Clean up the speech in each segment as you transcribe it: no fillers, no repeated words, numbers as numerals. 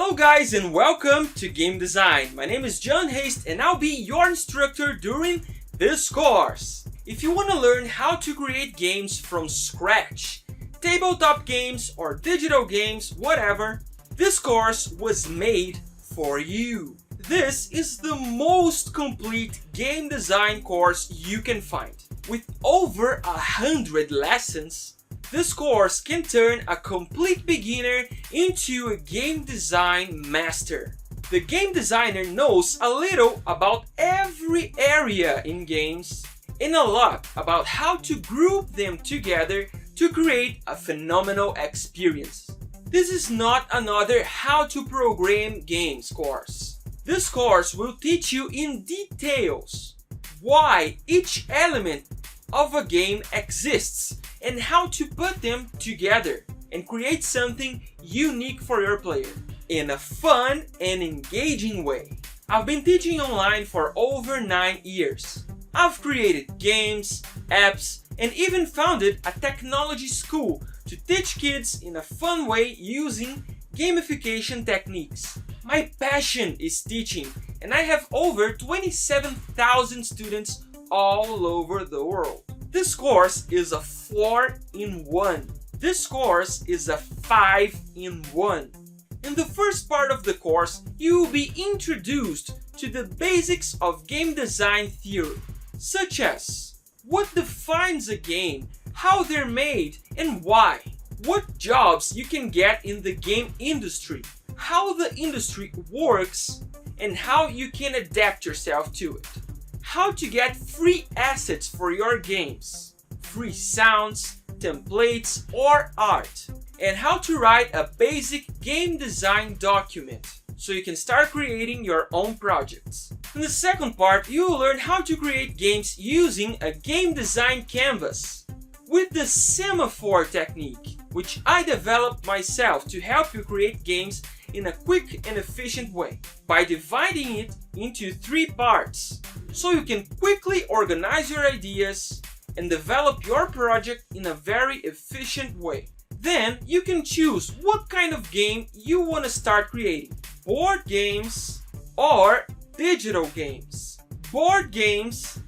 Hello guys and welcome to Game Design. My name is John Haste and I'll be your instructor during this course. If you want to learn how to create games from scratch, tabletop games or digital games, whatever, this course was made for you. This is the most complete game design course you can find. With over 100 lessons, this course can turn a complete beginner into a game design master. The game designer knows a little about every area in games and a lot about how to group them together to create a phenomenal experience. This is not another how to program games course. This course will teach you in details why each element of a game exists and how to put them together and create something unique for your player in a fun and engaging way. I've been teaching online for over 9 years. I've created games, apps, and even founded a technology school to teach kids in a fun way using gamification techniques. My passion is teaching, and I have over 27,000 students all over the world. This course is a 4-in-1. This course is a 5-in-1. In the first part of the course, you will be introduced to the basics of game design theory, such as what defines a game, how they're made and why, what jobs you can get in the game industry, how the industry works, and how you can adapt yourself to it. How to get free assets for your games, free sounds, templates, or art, and how to write a basic game design document so you can start creating your own projects. In the second part, you will learn how to create games using a game design canvas with the semaphore technique, which I developed myself to help you create games in a quick and efficient way by dividing it into 3 parts so you can quickly organize your ideas and develop your project in a very efficient way. Then you can choose what kind of game you want to start creating: board games or digital games, board games,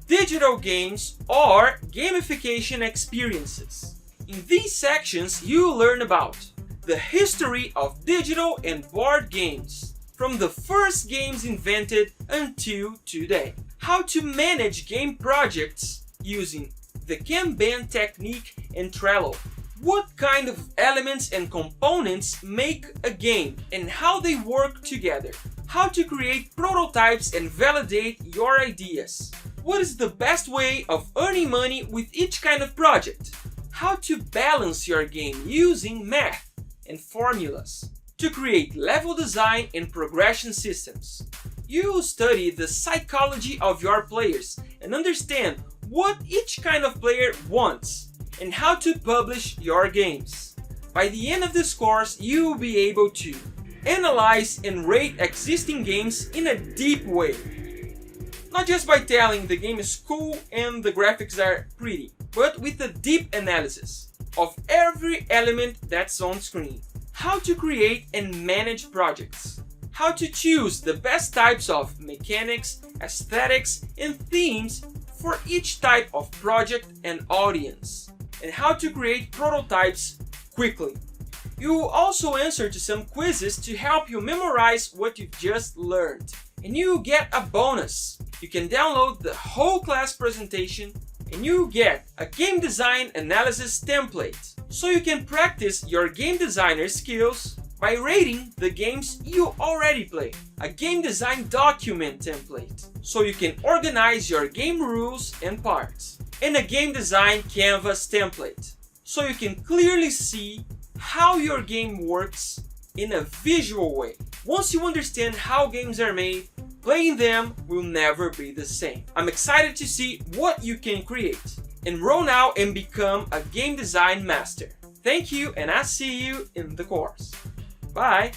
digital games, or gamification experiences. In these sections, you will learn about the history of digital and board games, from the first games invented until today. How to manage game projects using the Kanban technique and Trello. What kind of elements and components make a game and how they work together. How to create prototypes and validate your ideas. What is the best way of earning money with each kind of project. How to balance your game using math and formulas to create level design and progression systems. You will study the psychology of your players and understand what each kind of player wants and how to publish your games. By the end of this course, you will be able to analyze and rate existing games in a deep way. Not just by telling the game is cool and the graphics are pretty, but with a deep analysis of every element that's on screen. How to create and manage projects. How to choose the best types of mechanics, aesthetics, and themes for each type of project and audience. And how to create prototypes quickly. You will also answer to some quizzes to help you memorize what you just learned. And you will get a bonus. You can download the whole class presentation and you get a game design analysis template so you can practice your game designer skills by rating the games you already play, a game design document template so you can organize your game rules and parts, and a game design canvas template so you can clearly see how your game works in a visual way. Once you understand how games are made, playing them will never be the same. I'm excited to see what you can create. Enroll now and become a game design master. Thank you, and I'll see you in the course. Bye!